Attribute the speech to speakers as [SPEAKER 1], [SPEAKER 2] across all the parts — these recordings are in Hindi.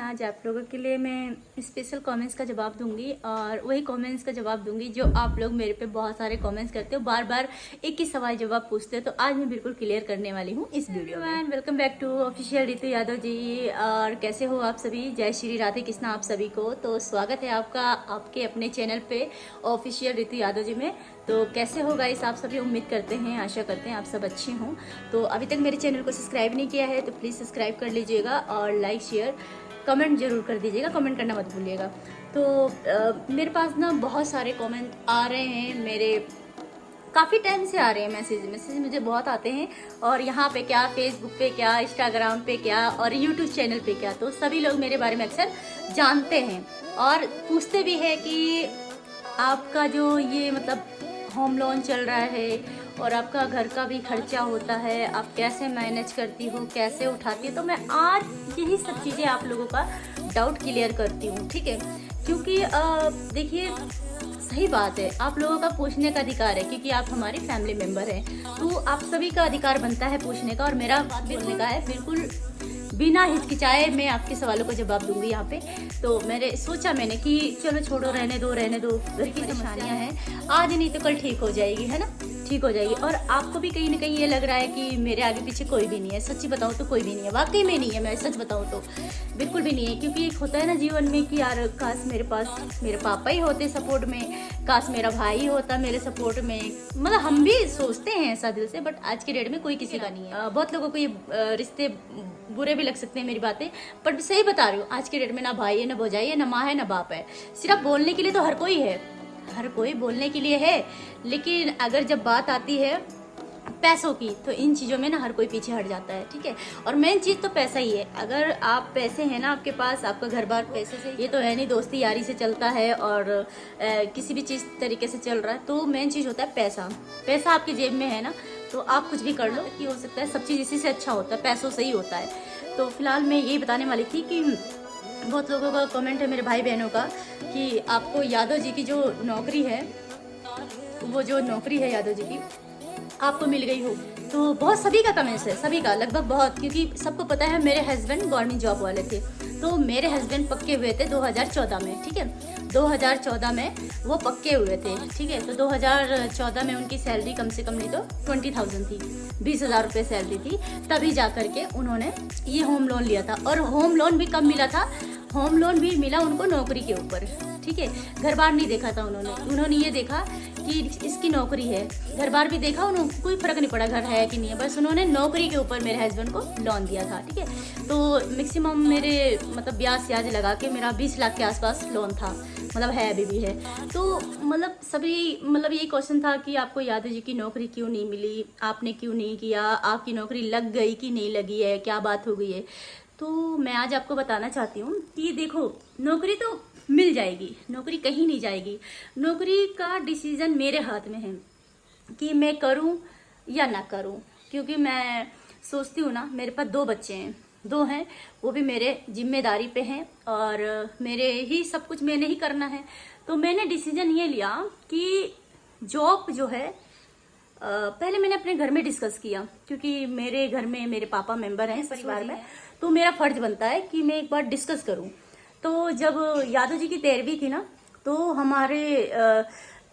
[SPEAKER 1] आज आप लोगों के लिए मैं स्पेशल कमेंट्स का जवाब दूंगी और वही कमेंट्स का जवाब दूंगी जो आप लोग मेरे पे बहुत सारे कमेंट्स करते हो, बार बार एक ही सवाल जवाब पूछते हो। तो आज मैं बिल्कुल क्लियर करने वाली हूँ इस वीडियो में। Welcome back to official Ritu Yadav ji. और कैसे हो आप सभी? जय श्री राधे कृष्ण आप सभी को। तो स्वागत है आपका आपके अपने चैनल पे ऑफिशियल रितु यादव जी में। तो कैसे हो गाइस आप सभी? उम्मीद करते हैं, आशा करते हैं आप सब अच्छे हों। तो अभी तक मेरे चैनल को सब्सक्राइब नहीं किया है तो प्लीज़ सब्सक्राइब कर लीजिएगा और लाइक शेयर कमेंट जरूर कर दीजिएगा, कमेंट करना मत भूलिएगा। तो मेरे पास ना बहुत सारे कमेंट आ रहे हैं, मेरे काफ़ी टाइम से आ रहे हैं मैसेज मुझे बहुत आते हैं। और यहाँ पे क्या, फेसबुक पे क्या, इंस्टाग्राम पे क्या और यूट्यूब चैनल पे क्या, तो सभी लोग मेरे बारे में अक्सर जानते हैं और पूछते भी है कि आपका जो ये मतलब होम लोन चल रहा है और आपका घर का भी खर्चा होता है, आप कैसे मैनेज करती हो, कैसे उठाती हो। तो मैं आज यही सब चीज़ें आप लोगों का डाउट क्लियर करती हूँ, ठीक है? क्योंकि देखिए सही बात है, आप लोगों का पूछने का अधिकार है क्योंकि आप हमारी फैमिली मेंबर हैं। तो आप सभी का अधिकार बनता है पूछने का और मेरा बात बोलने का है। बिल्कुल बिना हिचकिचाए मैं आपके सवालों का जवाब दूंगी यहाँ पे। तो मैंने कि चलो छोड़ो, रहने दो घर की परेशानियाँ हैं, आज नहीं तो कल ठीक हो जाएगी, है ना? ठीक हो जाएगी। और आपको भी कहीं ना कहीं ये लग रहा है कि मेरे आगे पीछे कोई भी नहीं है। सच्ची बताऊँ तो कोई भी नहीं है, वाकई में नहीं है। मैं सच बताऊँ तो बिल्कुल भी नहीं है। क्योंकि एक होता है ना जीवन में कि यार काश मेरे पास मेरे पापा ही होते सपोर्ट में, काश मेरा भाई होता मेरे सपोर्ट में। मतलब हम भी सोचते हैं ऐसा दिल से, बट आज के डेट में कोई किसी का नहीं है। बहुत लोगों को ये रिश्ते बुरे भी लग सकते हैं मेरी बातें, पर सही बता रही हूँ, आज के डेट में ना भाई है, ना भौजाई है, ना माँ है, ना बाप है। सिर्फ बोलने के लिए तो हर कोई है, हर कोई बोलने के लिए है। लेकिन अगर जब बात आती है पैसों की तो इन चीज़ों में ना हर कोई पीछे हट जाता है, ठीक है? और मेन चीज़ तो पैसा ही है। अगर आप पैसे हैं ना आपके पास, आपका घर बार पैसे से, ये तो है नहीं दोस्ती यारी से चलता है और किसी भी चीज़ तरीके से चल रहा है। तो मेन चीज़ होता है पैसा। पैसा आपकी जेब में है ना तो आप कुछ भी कर लो, कि हो सकता है सब चीज़ इसी से अच्छा होता है, पैसों से ही होता है। तो फिलहाल मैं यही बताने वाली थी कि बहुत लोगों का कमेंट है मेरे भाई बहनों का कि आपको यादव जी की जो नौकरी है, वो जो नौकरी है यादव जी की आपको मिल गई हो। तो बहुत सभी का कमेंट्स है, सभी का लगभग बहुत, क्योंकि सबको पता है मेरे हस्बैंड गवर्नमेंट जॉब वाले थे। तो मेरे हस्बैंड पक्के हुए थे 2014 में, ठीक है? 2014 में वो पक्के हुए थे, ठीक है? तो 2014 में उनकी सैलरी कम से कम नहीं तो 20,000 थी, 20,000 रुपये सैलरी थी। तभी जा करके उन्होंने ये होम लोन लिया था। और होम लोन भी कब मिला था? होम लोन भी मिला उनको नौकरी के ऊपर, ठीक है? घर बार नहीं देखा था उन्होंने ये देखा कि इसकी नौकरी है। घर बार भी देखा, उन्होंने कोई फर्क नहीं पड़ा घर है कि नहीं है, बस उन्होंने नौकरी के ऊपर मेरे हस्बैंड को लोन दिया था, ठीक है? तो मैक्सिमम मेरे मतलब ब्याज स्याज लगा के मेरा 20 लाख के आसपास लोन था, मतलब है अभी भी है। तो मतलब सभी मतलब यही क्वेश्चन था कि आपको यादव जी की नौकरी क्यों नहीं मिली, आपने क्यों नहीं किया, आपकी नौकरी लग गई कि नहीं लगी है, क्या बात हो गई है। तो मैं आज आपको बताना चाहती हूँ कि देखो, नौकरी तो मिल जाएगी, नौकरी कहीं नहीं जाएगी। नौकरी का डिसीजन मेरे हाथ में है कि मैं करूं या ना करूं। क्योंकि मैं सोचती हूँ ना, मेरे पास 2 बच्चे हैं, 2 हैं, वो भी मेरे जिम्मेदारी पे हैं और मेरे ही सब कुछ मैंने ही करना है। तो मैंने डिसीजन ये लिया कि जॉब जो है पहले मैंने अपने घर में डिस्कस किया, क्योंकि मेरे घर में मेरे पापा मेंबर हैं इस परिवार में, तो मेरा फर्ज बनता है कि मैं एक बार डिस्कस करूं। तो जब यादव जी की 13वीं थी ना, तो हमारे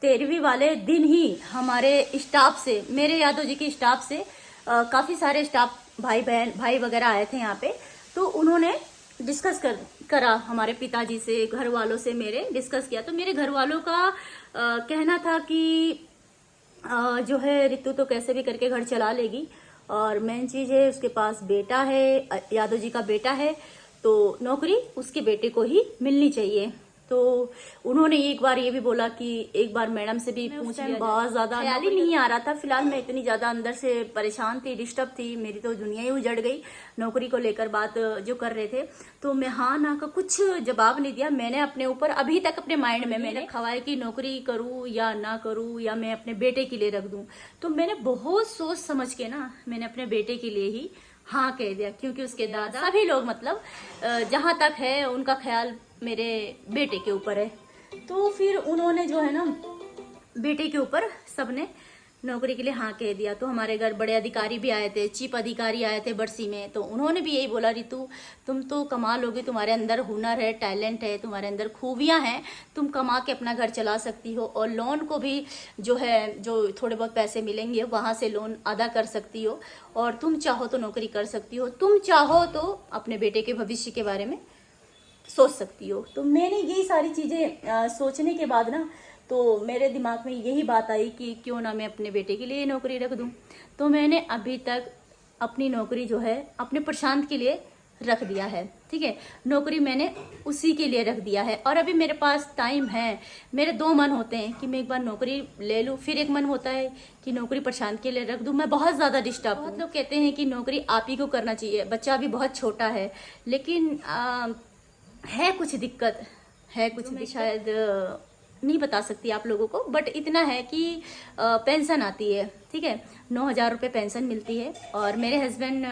[SPEAKER 1] 13वीं वाले दिन ही हमारे स्टाफ से, मेरे यादव जी के स्टाफ से काफ़ी सारे स्टाफ भाई वगैरह आए थे यहाँ पे। तो उन्होंने डिस्कस करा हमारे पिताजी से, घर वालों से मेरे डिस्कस किया। तो मेरे घर वालों का कहना था कि जो है रितु तो कैसे भी करके घर चला लेगी, और मेन चीज़ है उसके पास बेटा है, यादव जी का बेटा है, तो नौकरी उसके बेटे को ही मिलनी चाहिए। तो उन्होंने एक बार ये भी बोला कि एक बार मैडम से भी पूछ लिया। बहुत ज़्यादा ख्याल ही नहीं आ रहा था, फिलहाल मैं इतनी ज़्यादा अंदर से परेशान थी, डिस्टर्ब थी, मेरी तो दुनिया ही उजड़ गई नौकरी को लेकर बात जो कर रहे थे। तो मैं हाँ ना का कुछ जवाब नहीं दिया। मैंने अपने ऊपर अभी तक अपने माइंड में मैंने रखा है कि नौकरी करूँ या ना करूँ, या मैं अपने बेटे के लिए रख दूँ। तो मैंने बहुत सोच समझ के ना मैंने अपने बेटे के लिए ही हाँ कह दिया, क्योंकि उसके दादा सभी लोग मतलब जहाँ तक है उनका ख्याल मेरे बेटे के ऊपर है। तो फिर उन्होंने जो है ना बेटे के ऊपर सबने नौकरी के लिए हाँ कह दिया। तो हमारे घर बड़े अधिकारी भी आए थे, चीफ अधिकारी आए थे बरसी में, तो उन्होंने भी यही बोला, रितु तुम तो कमा लोगी, तुम्हारे अंदर हुनर है, टैलेंट है, तुम्हारे अंदर खूबियाँ हैं, तुम कमा के अपना घर चला सकती हो, और लोन को भी जो है, जो थोड़े बहुत पैसे मिलेंगे वहाँ से लोन अदा कर सकती हो, और तुम चाहो तो नौकरी कर सकती हो, तुम चाहो तो अपने बेटे के भविष्य के बारे में सोच सकती हो। तो मैंने यही सारी चीज़ें सोचने के बाद ना, तो मेरे दिमाग में यही बात आई कि क्यों ना मैं अपने बेटे के लिए नौकरी रख दूं। तो मैंने अभी तक अपनी नौकरी जो है अपने प्रशांत के लिए रख दिया है, ठीक है, नौकरी मैंने उसी के लिए रख दिया है। और अभी मेरे पास टाइम है, मेरे दो मन होते हैं कि मैं एक बार नौकरी ले लूँ, फिर एक मन होता है कि नौकरी प्रशांत के लिए रख दूँ। मैं बहुत ज़्यादा डिस्टर्ब हूँ। लोग कहते हैं कि नौकरी आप ही को करना चाहिए, बच्चा अभी बहुत छोटा है, लेकिन है कुछ दिक्कत, है कुछ दिक्कत, शायद नहीं बता सकती आप लोगों को, बट इतना है कि पेंशन आती है, ठीक है, 9,000 रुपये पेंशन मिलती है, और मेरे हस्बैंड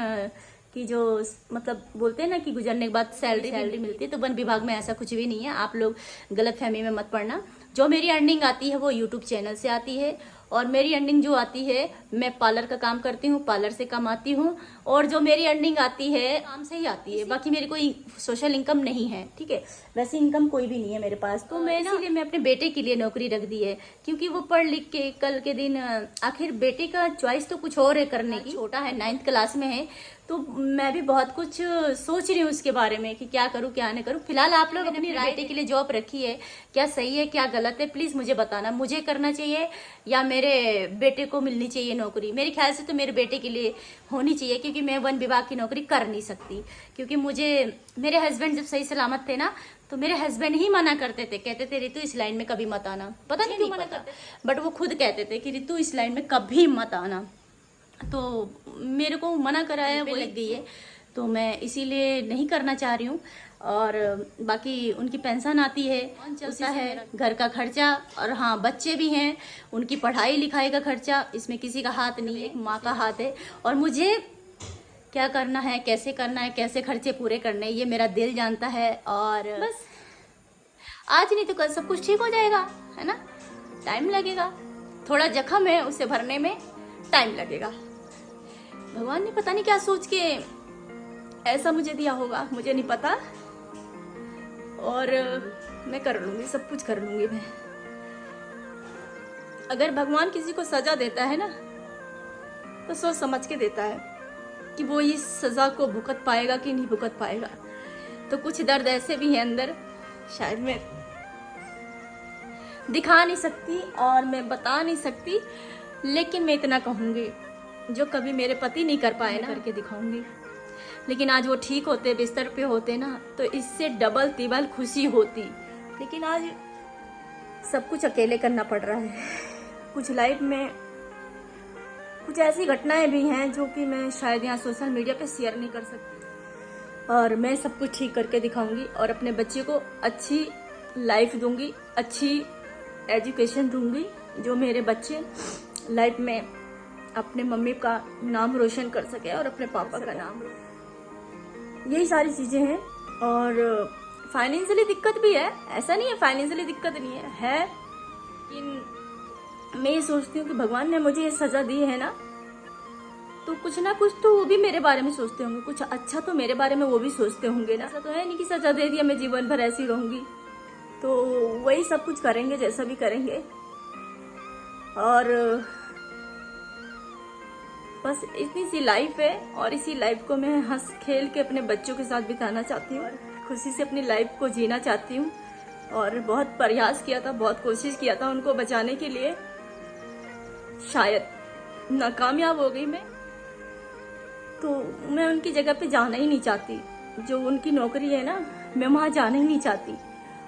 [SPEAKER 1] की जो मतलब बोलते हैं ना कि गुजरने के बाद सैलरी मिलती है, तो वन विभाग में ऐसा कुछ भी नहीं है, आप लोग गलत फहमी में मत पड़ना। जो मेरी अर्निंग आती है वो यूट्यूब चैनल से आती है, और मेरी अर्निंग जो आती है, मैं पार्लर का काम करती हूँ, पार्लर से कमाती हूँ, और जो मेरी अर्निंग आती है काम से ही आती है, बाकी मेरी कोई सोशल इनकम नहीं है, ठीक है, वैसे इनकम कोई भी नहीं है मेरे पास। तो मैं इसीलिए मैं अपने बेटे के लिए नौकरी रख दी है, क्योंकि वो पढ़ लिख के कल के दिन, आखिर बेटे का चॉइस तो कुछ और है करने की, छोटा है, 9th क्लास में है, तो मैं भी बहुत कुछ सोच रही हूँ उसके बारे में कि क्या करूँ क्या नहीं करूँ। फिलहाल आप लोग अपनी बेटे के लिए जॉब रखी है, क्या सही है क्या गलत है, प्लीज़ मुझे बताना, मुझे करना चाहिए या मेरे बेटे को मिलनी चाहिए नौकरी। मेरे ख्याल से तो मेरे बेटे के लिए होनी चाहिए, क्योंकि मैं वन विभाग की नौकरी कर नहीं सकती, क्योंकि मुझे मेरे हस्बैंड जब सही सलामत थे ना, तो मेरे हस्बैंड ही मना करते थे, कहते थे रितु इस लाइन में कभी मत आना, पता नहीं क्यों मना करते, बट वो खुद कहते थे कि रितु इस लाइन में कभी मत आना। तो मेरे को मना कराया, वो लग गई है, तो मैं इसीलिए नहीं करना चाह रही हूँ। और बाकी उनकी पेंशन आती है, चलता है, घर का खर्चा, और हाँ बच्चे भी हैं, उनकी पढ़ाई लिखाई का खर्चा, इसमें किसी का हाथ नहीं है, माँ का हाथ है, और मुझे क्या करना है, कैसे करना है, कैसे खर्चे पूरे करने हैं, ये मेरा दिल जानता है। और बस आज नहीं तो कल सब कुछ ठीक हो जाएगा, है ना, टाइम लगेगा, थोड़ा जख्म है, उसे भरने में टाइम लगेगा। भगवान ने पता नहीं क्या सोच के ऐसा मुझे दिया होगा, मुझे नहीं पता, और मैं कर लूंगी, सब कुछ कर लूंगी मैं। अगर भगवान किसी को सजा देता है ना, तो सोच समझ के देता है कि वो इस सजा को भुगत पाएगा कि नहीं भुगत पाएगा। तो कुछ दर्द ऐसे भी हैं अंदर, शायद मैं दिखा नहीं सकती और मैं बता नहीं सकती, लेकिन मैं इतना कहूँगी, जो कभी मेरे पति नहीं कर पाए ना, करके दिखाऊंगी। लेकिन आज वो ठीक होते, बिस्तर पे होते ना, तो इससे डबल तिबल खुशी होती, लेकिन आज सब कुछ अकेले करना पड़ रहा है। कुछ लाइफ में कुछ ऐसी घटनाएं भी हैं जो कि मैं शायद यहाँ सोशल मीडिया पे शेयर नहीं कर सकती, और मैं सब कुछ ठीक करके दिखाऊंगी, और अपने बच्चे को अच्छी लाइफ दूंगी, अच्छी एजुकेशन दूंगी, जो मेरे बच्चे लाइफ में अपने मम्मी का नाम रोशन कर सके और अपने पापा का नाम। यही सारी चीज़ें हैं। और फाइनेंशियली दिक्कत भी है, ऐसा नहीं है फाइनेंशियली दिक्कत नहीं है, लेकिन मैं ये सोचती हूँ कि भगवान ने मुझे ये सज़ा दी है ना, तो कुछ ना कुछ तो वो भी मेरे बारे में सोचते होंगे, कुछ अच्छा तो मेरे बारे में वो भी सोचते होंगे ना। ऐसा तो है नहीं कि सज़ा दे दिया मैं जीवन भर ऐसी रहूँगी, तो वही सब कुछ करेंगे जैसा भी करेंगे। और बस इतनी सी लाइफ है, और इसी लाइफ को मैं हंस खेल के अपने बच्चों के साथ बिताना चाहती हूँ, खुशी से अपनी लाइफ को जीना चाहती हूँ। और बहुत प्रयास किया था, बहुत कोशिश किया था उनको बचाने के लिए, शायद नाकामयाब हो गई मैं। तो मैं उनकी जगह पे जाना ही नहीं चाहती, जो उनकी नौकरी है ना, मैं वहाँ जाना ही नहीं चाहती,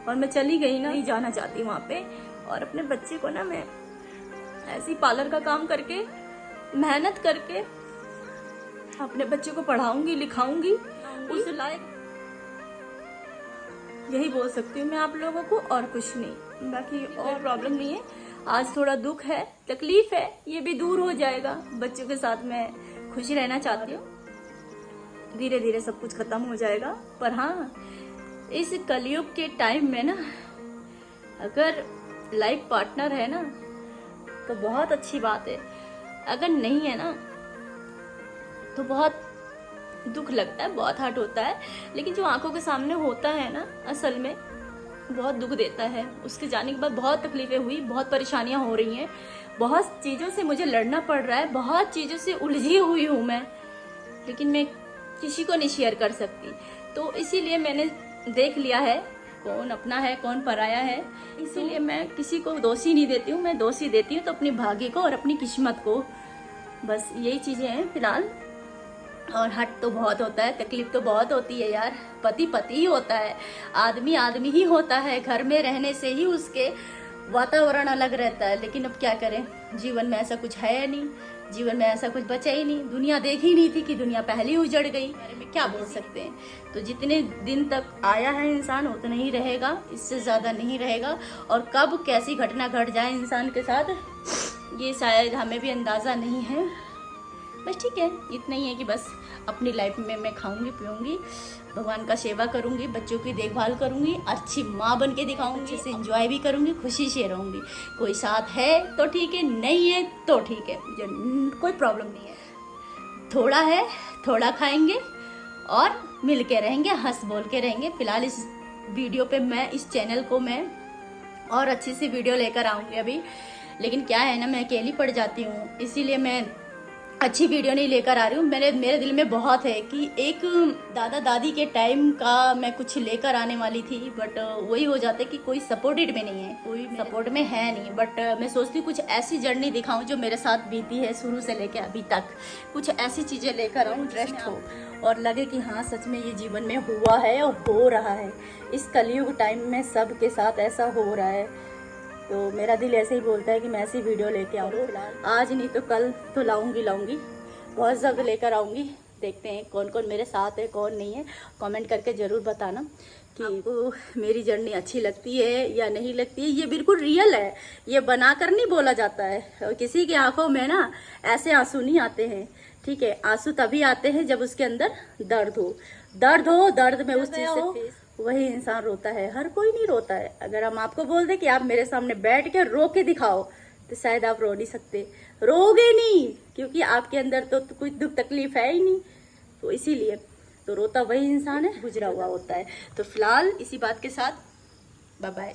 [SPEAKER 1] और मैं चली गई ना, नहीं जाना चाहती वहाँ पे। और अपने बच्चे को ना मैं ऐसी पार्लर का काम करके, मेहनत करके अपने बच्चे को पढ़ाऊंगी, लिखाऊंगी, उस लायक, यही बोल सकती हूँ मैं आप लोगों को, और कुछ नहीं, बाकी और प्रॉब्लम नहीं है। आज थोड़ा दुख है, तकलीफ है, ये भी दूर हो जाएगा। बच्चों के साथ मैं खुशी रहना चाहती हूँ, धीरे धीरे सब कुछ खत्म हो जाएगा। पर हाँ, इस कलयुग के टाइम में ना, अगर लाइफ पार्टनर है ना, तो बहुत अच्छी बात है। अगर नहीं है ना तो बहुत दुख लगता है, बहुत हर्ट होता है। लेकिन जो आंखों के सामने होता है ना, असल में बहुत दुख देता है। उसके जाने के बाद बहुत तकलीफें हुई, बहुत परेशानियां हो रही हैं, बहुत चीज़ों से मुझे लड़ना पड़ रहा है, बहुत चीज़ों से उलझी हुई हूँ मैं, लेकिन मैं किसी को नहीं शेयर कर सकती। तो इसीलिए मैंने देख लिया है कौन अपना है कौन पराया है। इसीलिए मैं किसी को दोषी नहीं देती हूँ, मैं दोषी देती हूँ तो अपने भाग्य को और अपनी किस्मत को। बस यही चीज़ें हैं फिलहाल। और हट तो बहुत होता है, तकलीफ तो बहुत होती है यार। पति पति ही होता है, आदमी आदमी ही होता है, घर में रहने से ही उसके वातावरण अलग रहता है। लेकिन अब क्या करें, जीवन में ऐसा कुछ है नहीं, जीवन में ऐसा कुछ बचा ही नहीं। दुनिया देखी नहीं थी कि दुनिया पहले ही उजड़ गई, बारे में क्या बोल सकते हैं। तो जितने दिन तक आया है इंसान उतना ही रहेगा, इससे ज़्यादा नहीं रहेगा। और कब कैसी घटना घट जाए इंसान के साथ ये शायद हमें भी अंदाज़ा नहीं है। बस ठीक है, इतना ही है कि बस अपनी लाइफ में मैं खाऊंगी पीऊंगी, भगवान का सेवा करूंगी, बच्चों की देखभाल करूंगी, अच्छी माँ बन के दिखाऊंगी, इसे एंजॉय भी करूंगी, खुशी से रहूंगी। कोई साथ है तो ठीक है, नहीं है तो ठीक है, मुझे कोई प्रॉब्लम नहीं है। थोड़ा है, थोड़ा खाएंगे और मिल के रहेंगे, हंस बोल के रहेंगे। फिलहाल इस वीडियो पे मैं, इस चैनल को मैं और अच्छी सी वीडियो लेकर आऊँगी अभी। लेकिन क्या है ना, मैं अकेली पड़ जाती हूँ, इसीलिए मैं अच्छी वीडियो नहीं लेकर आ रही हूँ। मेरे दिल में बहुत है कि एक दादा दादी के टाइम का मैं कुछ लेकर आने वाली थी, बट वही हो जाता है कि कोई सपोर्टेड में नहीं है, कोई सपोर्ट में है नहीं। बट मैं सोचती हूँ कुछ ऐसी जर्नी दिखाऊं जो मेरे साथ बीती है शुरू से लेकर अभी तक। कुछ ऐसी चीज़ें लेकर आऊँ, इंटरेस्ट हो और लगे कि हाँ सच में ये जीवन में हुआ है और हो रहा है। इस कलयुग टाइम में सबके साथ ऐसा हो रहा है। तो मेरा दिल ऐसे ही बोलता है कि मैं ऐसी वीडियो लेके आऊँ। आज नहीं तो कल तो लाऊंगी, बहुत जल्द लेकर आऊँगी। देखते हैं कौन कौन मेरे साथ है कौन नहीं है, कमेंट करके ज़रूर बताना कि आपको मेरी जर्नी अच्छी लगती है या नहीं लगती है। ये बिल्कुल रियल है, ये बनाकर नहीं बोला जाता है। और किसी की आंखों में ना ऐसे आंसू नहीं आते हैं, ठीक है। आंसू तभी आते हैं जब उसके अंदर दर्द हो, दर्द में उस चीज़ से वही इंसान रोता है। हर कोई नहीं रोता है। अगर हम आपको बोल दें कि आप मेरे सामने बैठ के रो के दिखाओ तो शायद आप रो नहीं सकते, रोगे नहीं, क्योंकि आपके अंदर तो कुछ दुख तकलीफ है ही नहीं। तो इसीलिए तो रोता वही इंसान है गुजरा हुआ होता है। तो फिलहाल इसी बात के साथ बाय बाय।